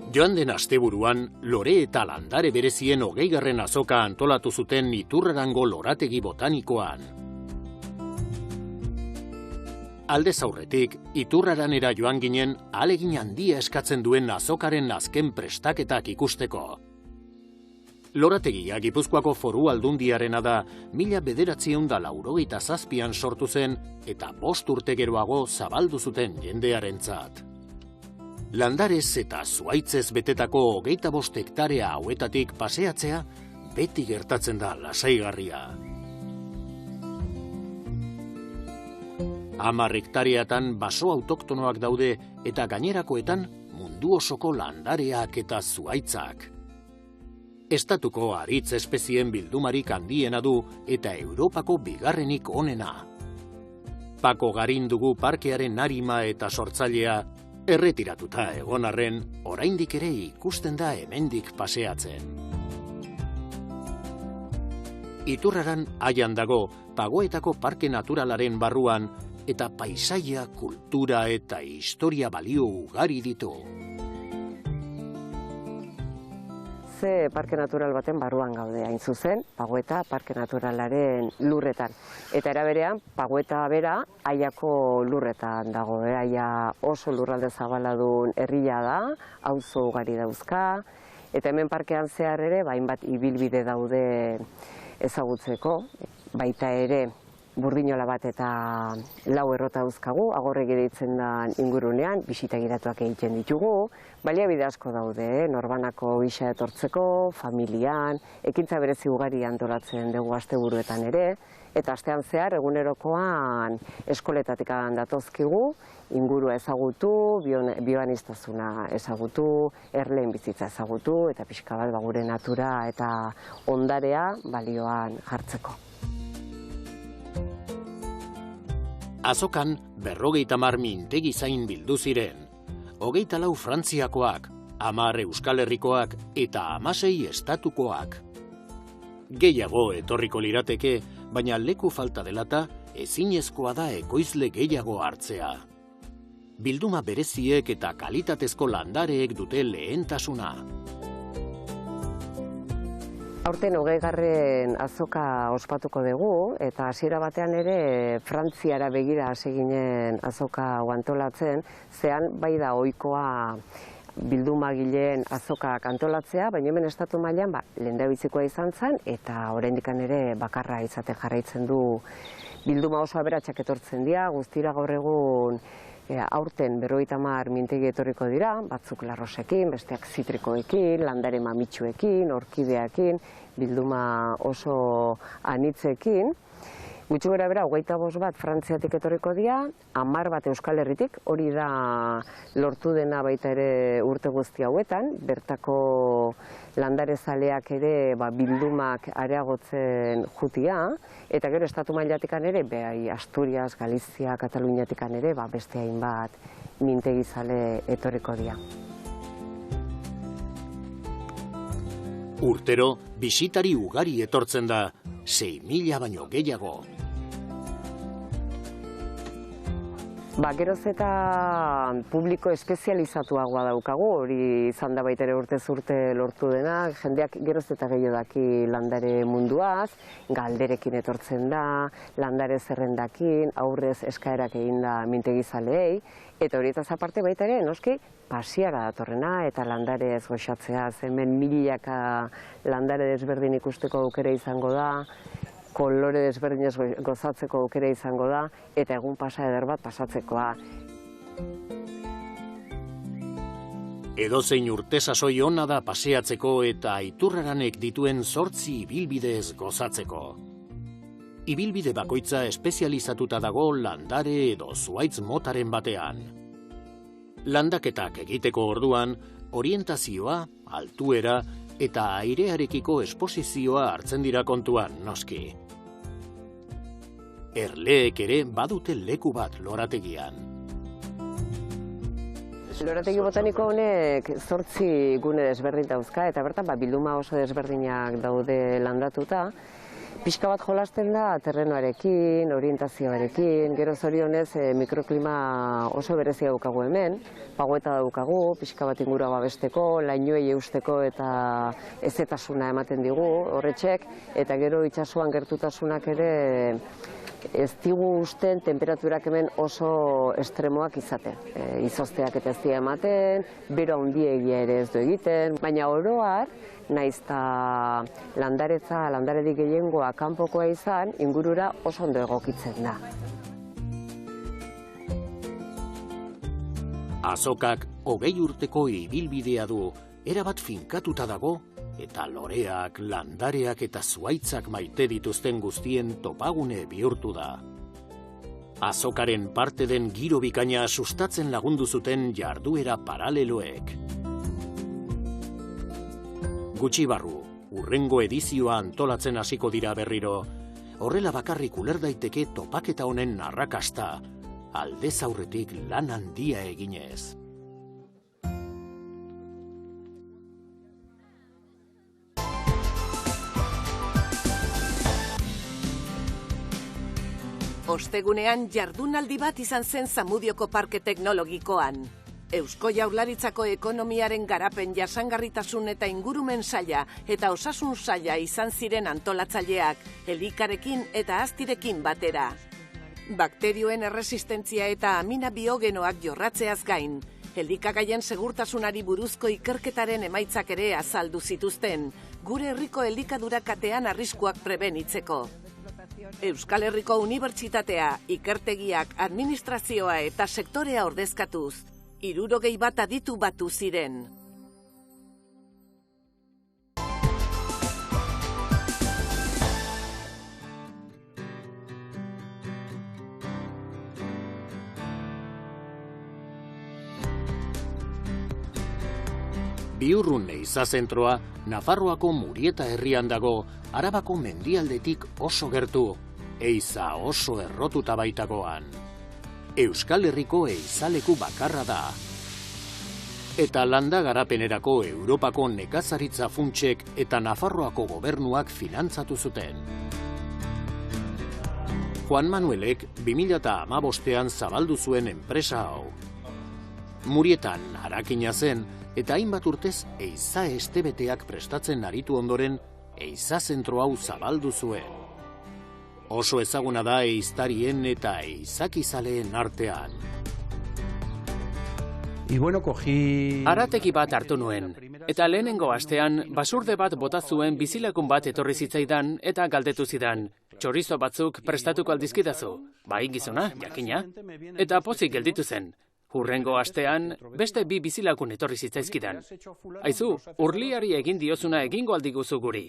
Joan den asteburuan, lore eta landare berezien 20. azoka antolatu zuten Iturrarango lorategi botanikoan. Aldez aurretik, Iturraranera joan ginen ahalegin handia eskatzen duen azokaren azken prestaketak ikusteko. Lorategia Gipuzkoako Foru Aldundiarena da 1987an sortu zen eta 5 urte geroago zabaldu zuten jendearentzat. Landarez eta zuhaitzez betetako 25 hektarea hauetatik paseatzea beti gertatzen da lasaigarria. 10 hektareatan baso autoktonoak daude eta gainerakoetan mundu osoko landareak eta zuhaitzak. Estatuko haritz espezien bildumarik handiena du eta Europako bigarrenik onena. Pako Garin dugu parkearen arima eta sortzailea, erretiratuta egon arren, oraindik ere ikusten da hemendik paseatzen. Iturraran haian dago, Pagoetako Parke Naturalaren barruan, eta paisaia, kultura eta historia balio ugari ditu. Ze parke natural baten barruan gaude, hain zuzen, Pagoeta Parke Naturalaren lurretan. Eta era berean, Pagoeta bera Aiako lurretan dago. Aia oso lurralde zabaladun herria da, auzo ugari dauzka, eta hemen parkean zehar ere, hainbat ibilbide daude ezagutzeko, baita ere burdinola bat eta 4 errota dauzkagu, agorregi deitzen da ingurunean, bisita giratuak egiten ditugu, baliabide asko daude, norbanako gisa etortzeko, familian, ekintza berezi ugari antolatzen dugu asteburuetan ere, eta astean zehar egunerokoan eskoletatik datozkigu, ingurua ezagutu, bioaniztasuna ezagutu, erleen bizitza ezagutu, eta pixka bat gure natura eta ondarea balioan jartzeko. Azokan 50 mintegi zain bildu ziren, 24 Frantziakoak, 10 Euskal Herrikoak eta 16 estatukoak. Gehiago etorriko lirateke, baina leku falta delata ezinezkoa da ekoizle gehiago hartzea. Bilduma bereziek eta kalitatezko landareek dute lehentasuna. Aurten 20. azoka ospatuko dugu, eta hasiera batean ere Frantziara begira hasi ginen azoka antolatzen, zean bai da ohikoa bildumagileen azokak antolatzea, baina hemen estatu mailan lehendabizikoa izan zen, eta oraindik ere bakarra izaten jarraitzen du. Bilduma oso aberatsak etortzen dira, guztira gaur egun aurten 50 mintegi etorriko dira, batzuk larrosekin, besteak zitrikoekin, landare mamitsuekin, orkideekin, bilduma oso anitzekin. Gutxi gora bera, 25 bat Frantziatik etorriko dira, 10 bat Euskal Herritik, hori da lortu dena baita ere urte guzti hauetan, bertako landarezaleak ere bildumak areagotzen jutia, eta gero estatu mailatikan ere, Asturias, Galizia, Kataluniatikan ere, beste hainbat mintegizale etorriko dira. Urtero, bisitari ugari etortzen da, 6.000 baino gehiago. Geroz eta publiko espezializatuagoa daukagu, hori izan da baita ere urtez urte lortu dena, jendeak geroz eta gehiago daki landare munduaz, galderekin etortzen da, landare zerrendakin, aurrez eskaerak egin da mintegizaleei, eta horietaz aparte baita ere, noski, pasiara datorrena eta landare ez goxatzea, hemen milaka landare desberdin ikusteko aukera izango da, kolore desberdinez gozatzeko aukera izango da, eta egun pasa eder bat pasatzekoa. Edozein urte sasoi ona da paseatzeko eta Iturraranek dituen 8 ibilbidez gozatzeko. Ibilbide bakoitza espezializatuta dago landare edo zuhaitz motaren batean. Landaketak egiteko orduan, orientazioa, altuera eta airearekiko esposizioa hartzen dira kontuan, noski. Erleek ere badute leku bat lorategian. Lorategi botaniko honek 8 gune desberdin dauzka, eta bertan bilduma oso desberdinak daude landatuta. Pixka bat jolasten da terrenoarekin, orientazioarekin, gero zorionez mikroklima oso berezia daukagu hemen, pagoeta daukagu, pixka bat ingurua babesteko, lainoei eusteko eta ezetasuna ematen digu horretxek, eta gero itsasoan gertutasunak ere ez digu usten temperaturak hemen oso estremoak izaten. Izozteak eta ez dira ematen, bero handiegia ere ez du egiten, baina oroar, naiz eta landaredik gehiengoa kanpokoa izan, ingurura oso ondo egokitzen da. Azokak 20 urteko ibilbidea du, erabat finkatuta dago, eta loreak, landareak eta zuhaitzak maite dituzten guztien topagune bihurtu da. Azokaren parte den giro bikaina sustatzen lagundu zuten jarduera paraleloek. Gutxi barru, hurrengo edizioa antolatzen hasiko dira berriro, horrela bakarrik uler daiteke topaketa honen arrakasta, aldez aurretik lan handia eginez. Ostegunean jardunaldi bat izan zen Zamudioko Parke Teknologikoan. Eusko Jaurlaritzako ekonomiaren garapen, jasangarritasun eta ingurumen saila eta osasun saila izan ziren antolatzaileak, elikarekin eta aztirekin batera. Bakterioen erresistentzia eta amina biogenoak jorratzeaz gain, elikagaien segurtasunari buruzko ikerketaren emaitzak ere azaldu zituzten, gure herriko elikadura katean arriskuak prebenitzeko. Euskal Herriko Unibertsitatea, ikertegiak, administrazioa eta sektorea ordezkatuz, 61 aditu batu ziren. Biurrun Eiza zentroa, Nafarroako Murieta herrian dago, Arabako mendialdetik oso gertu, eiza oso errotuta baitagoan. Euskal Herriko eizaleku bakarra da. Eta landa garapenerako Europako nekazaritza funtsek eta Nafarroako gobernuak finantzatu zuten. Juan Manuelek 2015ean zabaldu zuen enpresa hau. Murietan harakina zen, eta hainbat urtez eiza estebeteak prestatzen aritu ondoren, eiza zentro hau zabaldu zuen. Oso ezaguna da eiztarien eta eizakizaleen artean. Arategi bat hartu nuen, eta lehenengo astean basurde bat bota zuen bizilakun bat etorri zitzaidan eta galdetu zidan. Txorizo batzuk prestatuko aldizkidazu, bai gizona, jakina, eta pozik gelditu zen. Hurrengo astean, beste 2 bizilakun etorri zitzaizkidan. Aizu, urliari egin diozuna egingo aldiguzu guri.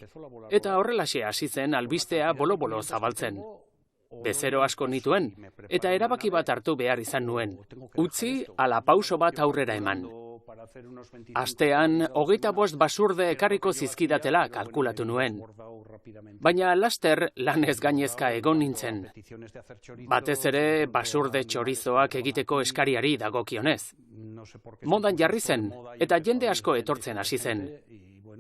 Eta horrelaxe hasi zen albistea bolo-bolo zabaltzen. Bezero asko nituen, eta erabaki bat hartu behar izan nuen. Utzi, ala pauso bat aurrera eman. Astean, 25 basurde ekarriko zizkidatela kalkulatu nuen. Baina laster lanez gainezka egon nintzen. Batez ere basurde txorizoak egiteko eskariari dagokionez. Modan jarri zen, eta jende asko etortzen hasi zen.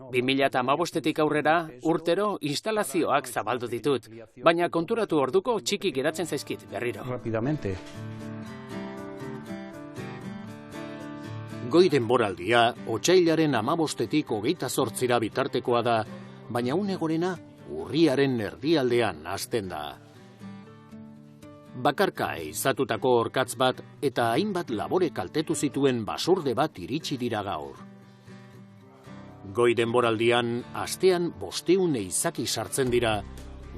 2015etik aurrera urtero instalazioak zabaldu ditut, baina konturatu orduko txiki geratzen zaizkit berriro. Goi denboraldia, otsailaren 15etik 28 bitartekoa da, baina une gorena urriaren erdialdean hasten da. Bakarka eizatutako orkatz bat eta hainbat labore kaltetu zituen basurde bat iritsi dira gaur. Goi denboraldian, astean 500 eizaki sartzen dira,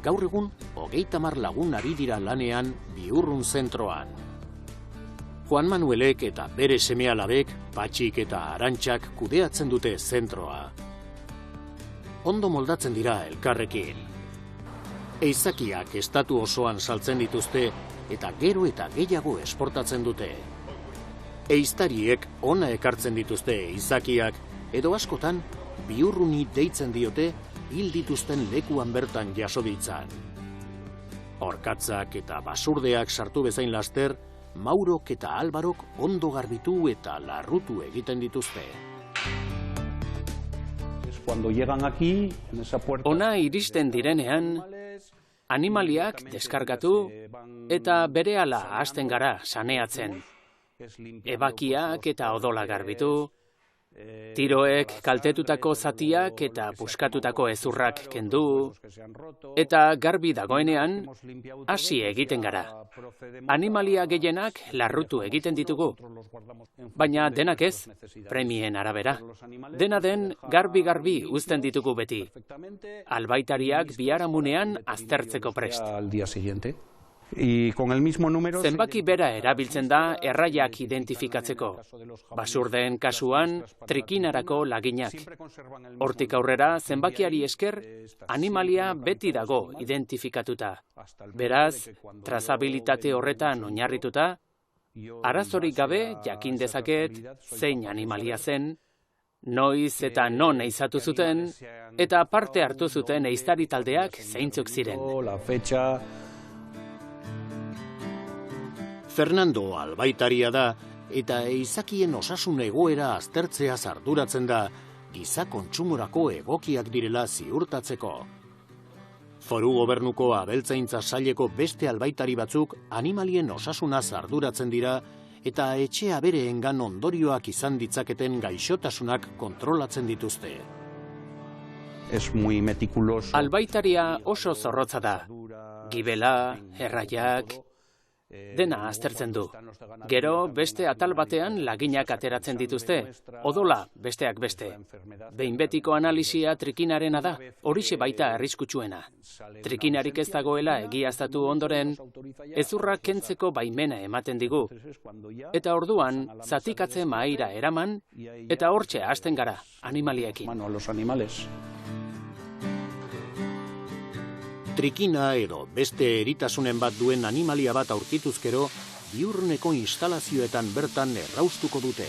gaur egun 30 lagun ari dira lanean Biurrun zentroan. Juan Manuelek eta bere seme-alabek, Patxik eta Arantxak kudeatzen dute zentroa. Ondo moldatzen dira elkarrekin. Eizakiak estatu osoan saltzen dituzte eta gero eta gehiago esportatzen dute. Eiztariek ona ekartzen dituzte eizakiak edo askotan Biurruni deitzen diote hil dituzten lekuan bertan jaso ditzan. Orkatzak eta basurdeak sartu bezain laster, Maurok eta Albarok ondo garbitu eta larrutu egiten dituzte. Ona iristen direnean, Animaliak deskargatu eta berehala hasten gara saneatzen. Ebakiak eta odola garbitu, tiroek kaltetutako zatiak eta puskatutako hezurrak kendu, eta garbi dagoenean hasi egiten gara. Animalia gehienak larrutu egiten ditugu, baina denak ez, premien arabera. Dena den garbi uzten ditugu beti. Albaitariak biharamunean aztertzeko prest. Zenbaki bera erabiltzen da erraiak identifikatzeko. Basurdeen kasuan, trikinarako laginak. Hortik aurrera, zenbakiari esker, animalia beti dago identifikatuta. Beraz, trazabilitate horretan oinarrituta, arazorik gabe jakin dezaket zein animalia zen, noiz eta non ehizatu zuten, eta parte hartu zuten ehiztari taldeak zeintzuk ziren. Fernando albaitaria da eta ehizakien osasun egoera aztertzea arduratzen da giza kontsumorako egokiak direla ziurtatzeko. Foru Gobernuko abeltzaintza saileko beste albaitari batzuk animalien osasunaz arduratzen dira eta etxea bereengan ondorioak izan ditzaketen gaixotasunak kontrolatzen dituzte. Albaitaria oso zorrotza da. Gibela, erraiak, dena aztertzen du. Gero beste atal batean laginak ateratzen dituzte, odola besteak beste. Behin betiko analisia trikinarena da, horixe baita arriskutsuena. Trikinarik ez dagoela egiaztatu ondoren, hezurrak kentzeko baimena ematen digu. Eta orduan, zatikatze mahaira eraman, eta hortxe hasten gara, animaliekin. Trikina edo beste eritasunen bat duen animalia bat aurkituzkero, diurneko instalazioetan bertan erraustuko dute.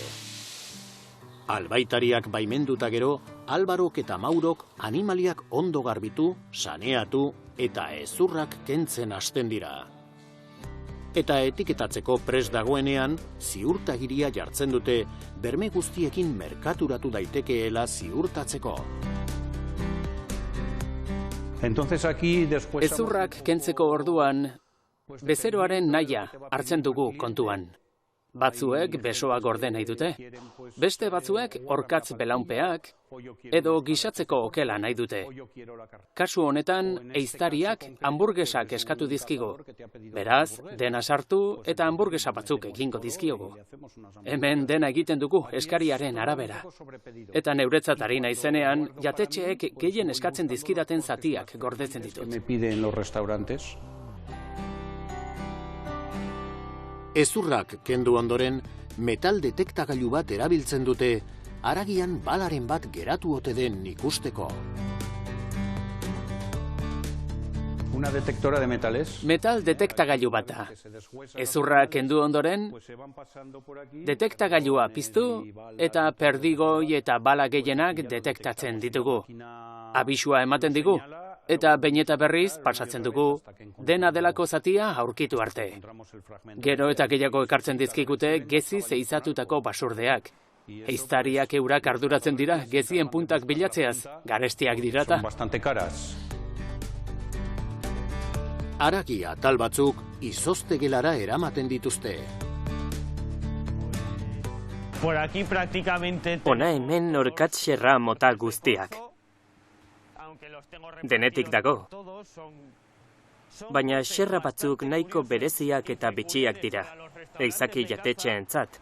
Albaitariak baimenduta gero, Albarok eta Maurok animaliak ondo garbitu, saneatu eta hezurrak kentzen hasten dira. Eta etiketatzeko prest dagoenean, ziurtagiria jartzen dute, berme guztiekin merkaturatu daitekeela ziurtatzeko. Hezurrak kentzeko orduan, bezeroaren nahia hartzen dugu kontuan. Batzuek besoa gorde nahi dute, beste batzuek orkatz belaunpeak edo gisatzeko okela nahi dute. Kasu honetan, ehiztariak hamburgesak eskatu dizkigu. Beraz, dena sartu eta hamburgesa batzuk egingo dizkiogu. Hemen dena egiten dugu eskariaren arabera. Eta neuretzat ari naizenean, jatetxeek gehien eskatzen dizkidaten zatiak gordetzen ditut. Hezurrak kendu ondoren, metal detektagailu bat erabiltzen dute, haragian balaren bat geratu ote den ikusteko. Metal detektagailu bat da. Hezurra kendu ondoren, detektagailua piztu eta perdigoi eta bala gehienak detektatzen ditugu. Abisua ematen digu, eta behin eta berriz pasatzen dugu, dena delako zatia aurkitu arte. Gero eta gehiago ekartzen dizkigute geziz ehizatutako basurdeak. Ehiztariak eurak arduratzen dira gezien puntak bilatzeaz, garestiak dirata. Haragi atal batzuk izoztegelara eramaten dituzte. Hona hemen orkatxerra mota guztiak. Denetik dago. Baina xerra batzuk nahiko bereziak eta bitxiak dira, ehizaki jatetxeentzat.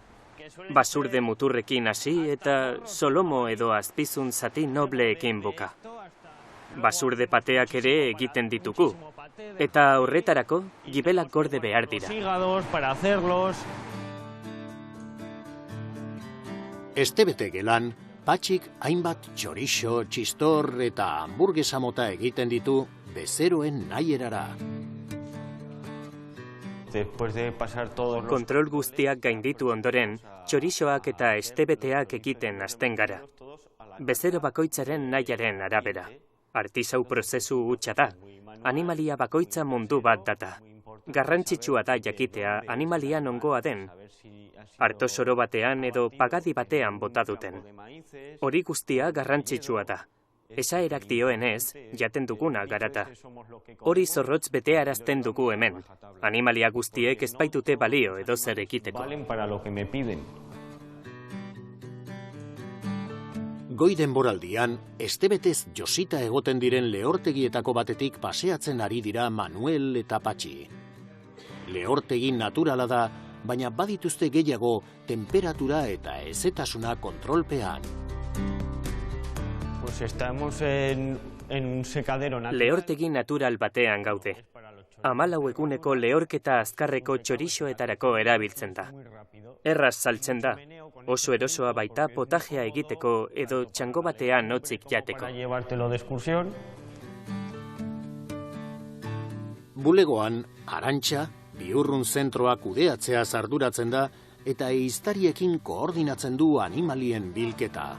Basurde muturrekin hasi eta solomo edo azpizun zati nobleekin buka. Basurde pateak ere egiten ditugu, eta horretarako gibelak gorde behar dira. Estebete gelan, Patxik hainbat txorixo, txistor eta hamburgesa mota egiten ditu bezeroen nahierara. Kontrol guztiak gainditu ondoren, txorixoak eta estebeteak egiten hasten gara. Bezero bakoitzaren nahiaren arabera. Artisau prozesu hutsa da. Animalia bakoitza mundu bat data. Garrantzitsua da jakitea animalia nongoa den. Artosoro batean edo pagadi batean bota duten. Hori guztia garrantzitsua da. Esaerak dioenez, jaten duguna garata. Hori zorrotz betearazten dugu hemen. Animalia guztiek ez baitute balio edo zer ekiteko. Goi denboraldian, estebetez josita egoten diren lehortegietako batetik paseatzen ari dira Manuel eta Patxi. Lehortegi naturala da, baina badituzte gehiago temperatura eta hezetasuna kontrolpean. Lehortegi natural batean gaude. 14 eguneko lehorketa azkarreko txorixoetarako erabiltzen da. Erraz saltzen da, oso erosoa baita potajea egiteko edo txango batean hotzik jateko. Bulegoan, Arantxa, Bihurrun zentroa kudeatzeaz arduratzen da eta ehiztariekin koordinatzen du animalien bilketa.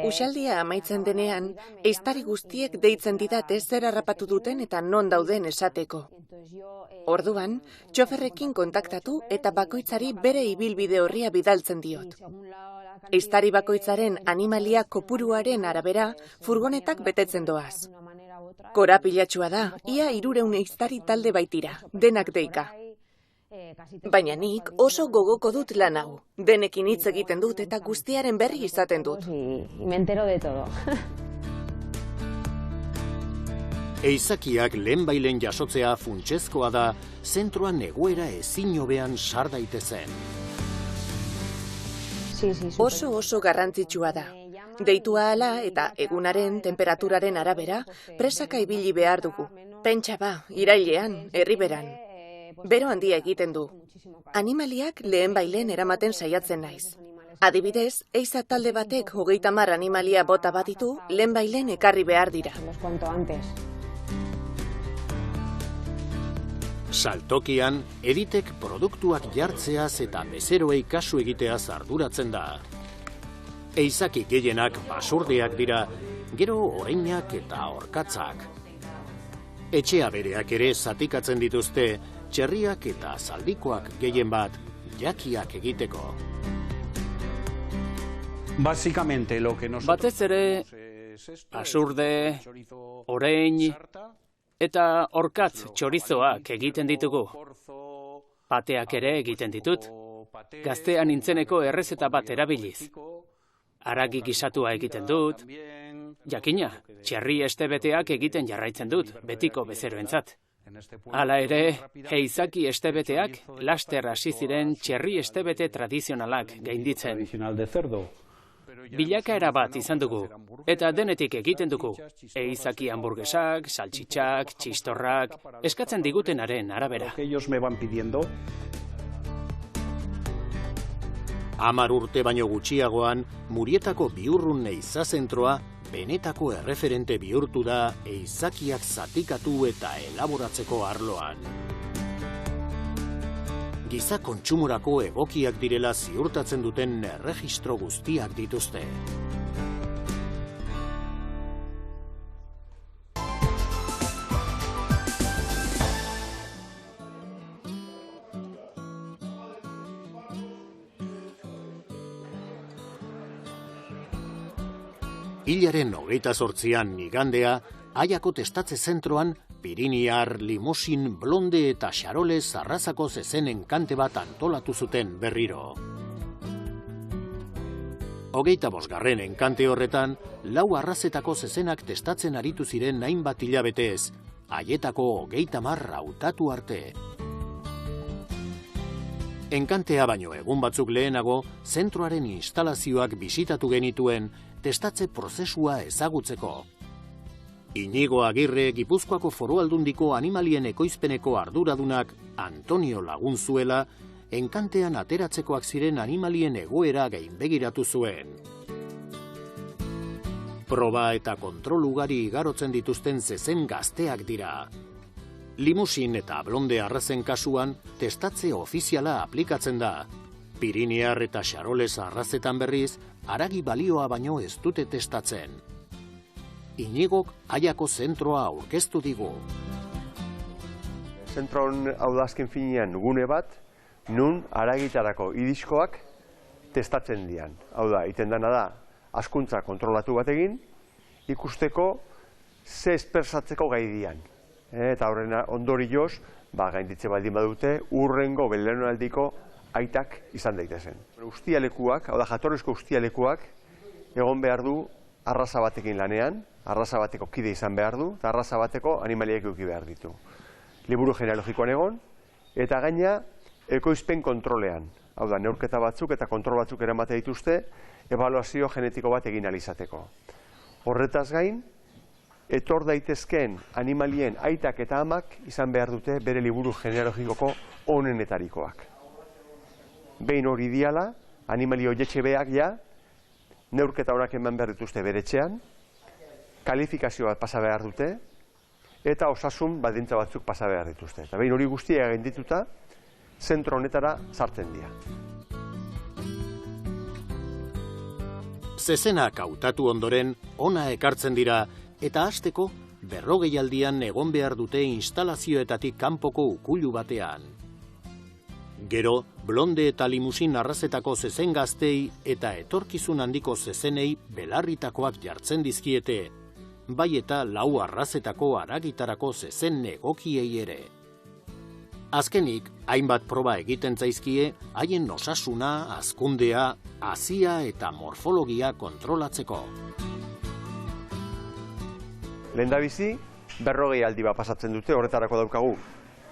Uxaldia amaitzen denean, ehiztari guztiek deitzen didate zer harrapatu duten eta non dauden esateko. Orduan, txoferrekin kontaktatu eta bakoitzari bere ibilbide orria bidaltzen diot. Ehiztari bakoitzaren animalia kopuruaren arabera furgonetak betetzen doaz. Korapilatxua da, ia 300 ehiztari talde baitira, denak deika. Baina nik oso gogoko dut lan hau. Denekin hitz egiten dut eta guztiaren berri izaten dut. Ehizakiak lehenbailen jasotzea funtsezkoa da, zentroan egoera ezin hobean sar daitezen. Oso garrantzitsua da. Deitu ahala eta egunaren temperaturaren arabera presaka ibili behar dugu. Pentsa ba, irailean, herriberan. Bero handia egiten du. Animaliak lehenbailen eramaten saiatzen naiz. Adibidez, ehiza talde batek 30 animalia bota baditu, lehenbailen ekarri behar dira. Saltokian, Editek produktuak jartzeaz eta bezeroei kasu egiteaz arduratzen da. Ehizaki gehienak basurdeak dira, gero oreinak eta orkatzak. Etxea bereak ere zatikatzen dituzte, txerriak eta zaldikoak gehien bat jakiak egiteko. Batez ere, basurde, orein eta orkatz txorizoak egiten ditugu. Pateak ere egiten ditut. Gaztean nintzeneko errezeta bat erabiliz. Haragi gisatua egiten dut. Jakina, txerri estebeteak egiten jarraitzen dut, betiko bezeroentzat. Hala ere, ehizaki estebeteak laster hasi ziren txerri estebete tradizionalak gainditzen. Bilakaera bat izan dugu, eta denetik egiten dugu. Ehizaki hamburgesak, saltxitxak, txistorrak, eskatzen digutenaren arabera. 10 urte baino gutxiagoan, Murietako Bihurrun ehiza zentroa benetako erreferente bihurtu da ehizakiak zatikatu eta elaboratzeko arloan. Giza kontsumorako egokiak direla ziurtatzen duten erregistro guztiak dituzte. Hilaren 28an igandea, Aiako testatze zentroan, Piriniar, Limosin, Blonde eta Xarolez arrazako zezenen kante bat antolatu zuten berriro. 25. enkante horretan, 4 arrazetako zezenak testatzen aritu ziren hainbat hilabetez, Aietako 30 hautatu arte. Enkantea baino egun batzuk lehenago, zentroaren instalazioak bisitatu genituen testatze prozesua ezagutzeko. Inigo Agirre, Gipuzkoako Foru Aldundiko animalien ekoizpeneko arduradunak Antonio Lagunzuela, enkantean ateratzekoak ziren animalien egoera gainbegiratu zuen. Proba eta kontrol ugari igarotzen dituzten zezen gazteak dira. Limusin eta Blonde arrazen kasuan, testatze ofiziala aplikatzen da. Piriniar eta Xarolez arrazetan berriz, haragi balioa baino ez dute testatzen. Inigok Aiako zentroa aurkeztu digu. Zentro hau da azken finean gune bat, nun haragitarako idiskoak testatzen dian. Hau da, iten dana da, hazkuntza kontrolatu bat egin, ikusteko ze espersatzeko gai dian. Eta horren ondorioz, gainditze baldin badute, urrengo belaunaldiko aitak izan daitezen. Ustialekuak, hau da, jatorrizko ustialekuak, egon behar du arraza batekin lanean, arraza bateko kide izan behar du, eta arraza bateko animaliak eduki behar ditu. Liburu genealogikoan egon, eta gaina ekoizpen kontrolean. Hau da, neurketa batzuk eta kontrol batzuk eramate dituzte, ebaluazio genetiko bat egin alizateko. Horretaz gain, etor daitezkeen animalien aitak eta amak izan behar dute bere liburu genealogikoko onenetarikoak. Behin hori diala, animali horietxe beak ja, neurketa horak eman behar dituzte bere etxean, kalifikazio bat pasa behar dute, eta osasun baldintza batzuk pasa behar dituzte. Eta behin hori guztia egin dituta, zentro honetara sartzen dira. Zezenak hautatu ondoren, ona ekartzen dira, eta hasteko 40 aldian egon behar dute instalazioetatik kanpoko ukulu batean. Gero, blonde eta limusin arrazetako zezen gaztei eta etorkizun handiko zezenei belarritakoak jartzen dizkiete, bai eta lau arrazetako haragitarako zezen egokiei ere. Azkenik, hainbat proba egiten zaizkie, haien osasuna, hazkundea, hazia eta morfologia kontrolatzeko. Lehendabizi, 40 aldi bat pasatzen dute, horretarako daukagu.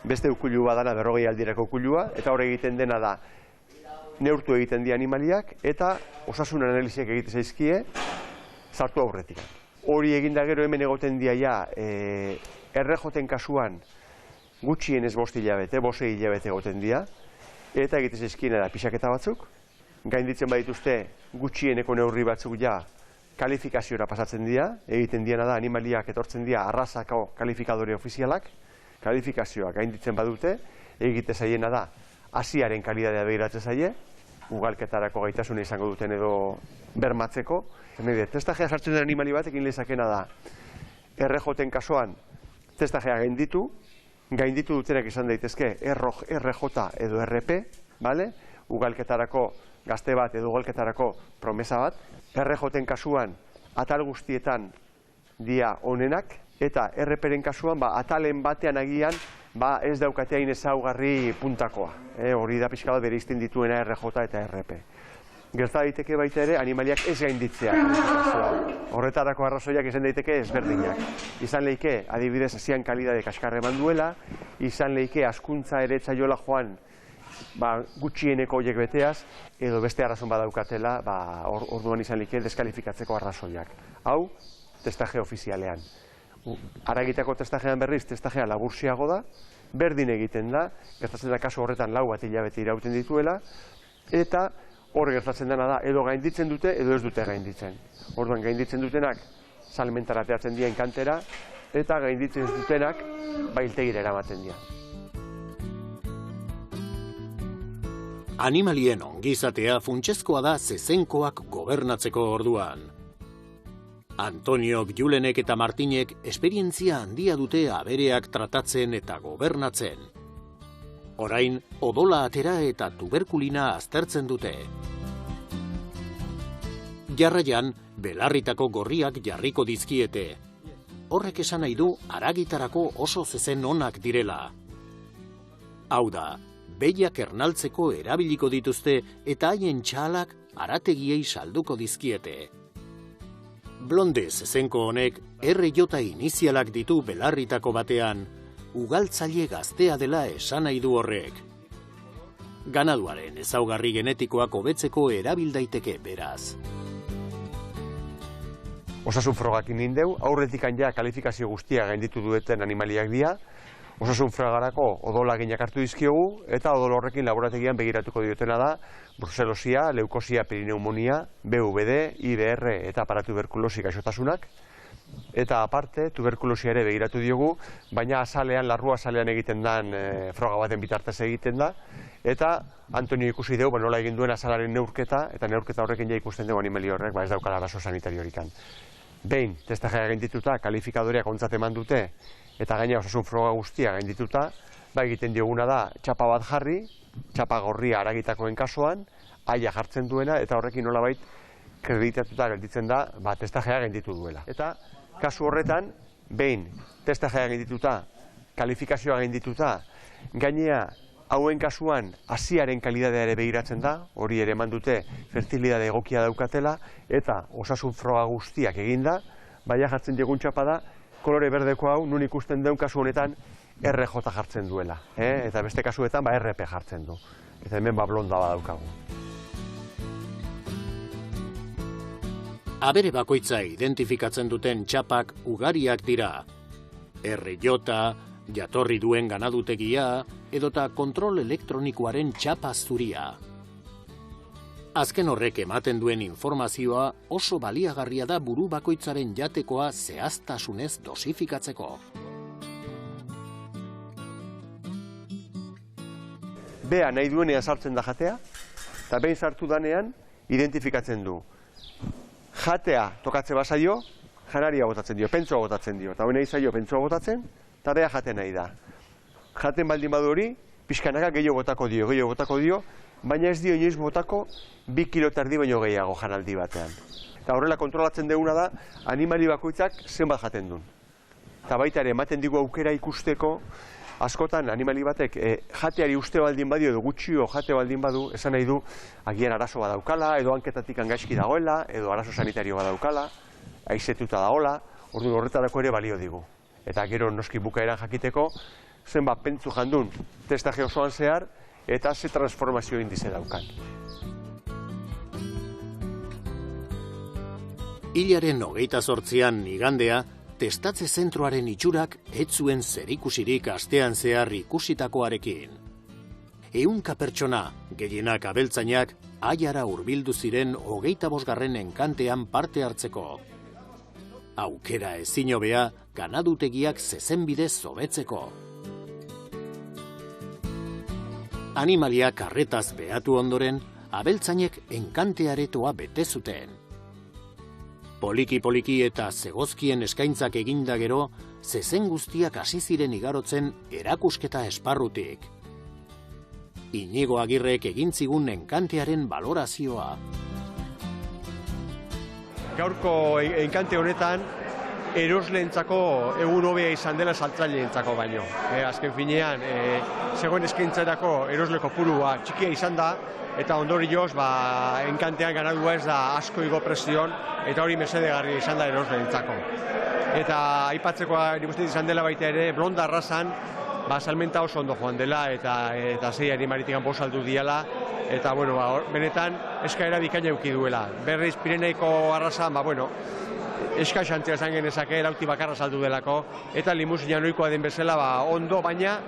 Beste ukulu badana 40 aldirako ukulua, eta hor egiten dena da neurtu egiten di animaliak, eta osasun analiziak egite zaizkie, sartu aurretik. Hori eginda gero hemen egoten dia ja, RJen kasuan, gutxien ez 5 hilabete, 5 hilabete egoten dira, eta egite zaizkiena da pixaketa batzuk, gainditzen badituzte gutxieneko neurri batzuk ja kalifikaziora pasatzen dira, egiten diana da animaliak etortzen dira arrazako kalifikadore ofizialak, kalifikazioa gainditzen badute, egite zaiena da haziaren kalidadea begiratzen zaie, ugalketarako gaitasuna izango duten edo bermatzeko. Testajea sartzen den animali bat egin lezakena da RJen kasuan testajea gainditu dutenak izan daitezke RJ edo RP, ugalketarako gazte bat edo ugalketarako promesa bat. RJen kasuan atal guztietan dia onenak, eta RPren kasuan atalen batean agian ez daukateain ezaugarri puntakoa. Hori da pixka bat bere izten dituena RJ eta RP. Gerta daiteke baita ere animaliak ez gainditzea. Horretarako arrazoiak izan daiteke ezberdinak. Izan leike, adibidez, hazian kalidade kaskarre eman duela, izan leike hazkuntza ere etzaiola joan gutxieneko horiek beteaz, edo beste arrazon badaukatela, orduan izan leike deskalifikatzeko arrazoiak. Hau, testaje ofizialean. Haragitako testajean berriz, testajea labursiago da, berdin egiten da, gertatzen da kasu horretan 4 hilabete irauten dituela, eta hor gertatzen dena da, edo gainditzen dute, edo ez dute gainditzen. Orduan gainditzen dutenak salmentara ateratzen dira inkantera, eta gainditzen dutenak hiltegira eramaten dira. Animalien ongizatea funtsezkoa da zezenkoak gobernatzeko orduan. Antoniok, Julenek eta Martinek esperientzia handia dute abereak tratatzen eta gobernatzen. Orain, odola atera eta tuberkulina aztertzen dute. Jarraian, belarritako gorriak jarriko dizkiete. Horrek esan nahi du haragitarako oso zezen onak direla. Hau da, behiak ernaltzeko erabiliko dituzte eta haien txalak harategiei salduko dizkiete. Blonde zezenko honek RJ inizialak ditu belarritako batean, ugaltzaile gaztea dela esan nahi du horrek. Ganaduaren ezaugarri genetikoak hobetzeko erabil daiteke beraz. Osasun frogak indeu, aurretik ja kalifikazio guztia gainditu dueten animaliak dira, osasun frogarako odola ginak hartu dizkiogu, eta odol horrekin laborategian begiratuko diotena da bruselosia, leukosia, perineumonia, BVD, IBR eta paratuberkulosi gaixotasunak. Eta aparte, tuberkulosia ere begiratu diogu, baina azalean, larru azalean egiten den froga baten bitartez egiten da. Eta Antonio ikusi dugu, nola egin duen azalaren neurketa, eta neurketa horrekin ja ikusten dugu animali horrek, ez daukala arazo sanitariorik. Behin, testajea gaindituta, kalifikadoreak ontzat eman dute, eta gaina osasun froga guztia gaindituta, egiten dioguna da txapa bat jarri, txapa gorria haragitakoen kasuan, aia jartzen duena, eta horrekin nolabait kreditatuta gelditzen da, testajea gainditu duela. Eta kasu horretan, behin testajea gaindituta, kalifikazioa gaindituta, gainea hauen kasuan haziaren kalidadea ere begiratzen da, hori ere eman dute fertilidade egokia daukatela, eta osasun froga guztiak eginda, baina jartzen digun txapa da, kolore berdeko hau, nun ikusten deun kasu honetan, RJ jartzen duela, eta beste kasuetan RP jartzen du. Eta hemen blonda badaukagu. Abere bakoitza identifikatzen duten txapak ugariak dira. RJ, jatorri duen ganadutegia, edota kontrol elektronikoaren txapa zuria. Azken horrek ematen duen informazioa oso baliagarria da buru bakoitzaren jatekoa zehaztasunez dosifikatzeko. Bea nahi duenean sartzen da jatea, eta behin sartu danean identifikatzen du. Jatea tokatze bazaio, janaria botatzen dio, pentsoa botatzen dio, eta hori nahi zaio pentsoa botatzen, eta bea jaten nahi da. Jaten baldin badu hori, pixkanaka gehiago botako dio, baina ez dio inoiz botako 2 kilo eta erdi baino gehiago janaldi batean. Eta horrela kontrolatzen duguna da, animali bakoitzak zenbat jaten duen. Eta baita ere, ematen digu aukera ikusteko, askotan animali batek jateari uste baldin badio edo gutxio jate baldin badu, esan nahi du agian arazo badaukala, edo hanketatik gaizki dagoela, edo arazo sanitario badaukala, aizetuta dagoela, orduan horretarako ere balio digu. Eta gero noski bukaeran jakiteko, zenbat pentsu jandun testaje osoan zehar, eta ze transformazio indize daukan. Hilaren 28an igandea, testatze zentroaren itxurak ez zuen zerikusirik astean zehar ikusitakoarekin. 100 pertsona, gehienak abeltzainak, aiara hurbildu ziren 25. enkantean parte hartzeko. Aukera ezin hobea, ganadutegiak zezenbidez hobetzeko. Animalia karretaz behatu ondoren, abeltzainek enkantearetoa bete zuten. Poliki-poliki eta zegozkien eskaintzak eginda gero, zezen guztiak hasi ziren igarotzen erakusketa esparrutik. Inigo Agirrek egin zigun enkantearen balorazioa. Gaurko enkante honetan, erosleentzako egun hobea izan dela saltzaileentzako baino. Azken finean, zegoen eskaintzarako erosle kopurua txikia izan da, eta ondorioz, enkantean ganadua ez da asko igo presion, eta hori mesedegarria izan da erosleentzako. Eta aipatzekoa nik uste izan dela baita ere, blonda arrazan, salmenta oso ondo joan dela, eta zei animalitikan bozaldu diala, eta, benetan, eskaera bikaina eduki duela. Berriz, Pireneiko arrazan, eska xantzea esan genezake, erauti bakarra saldu delako, eta limuzina noikoa den bezala ondo, baina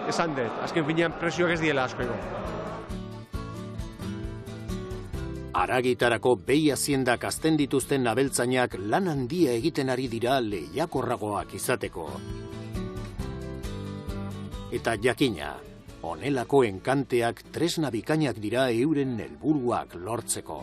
esan dut, azken finean presioak ez diela asko ego. Aragitarako behi haziendak azten dituzten abeltzainak lan handia egiten ari dira lehiakorragoak izateko. Eta jakina, honelako enkanteak tresna bikainak dira euren helburuak lortzeko.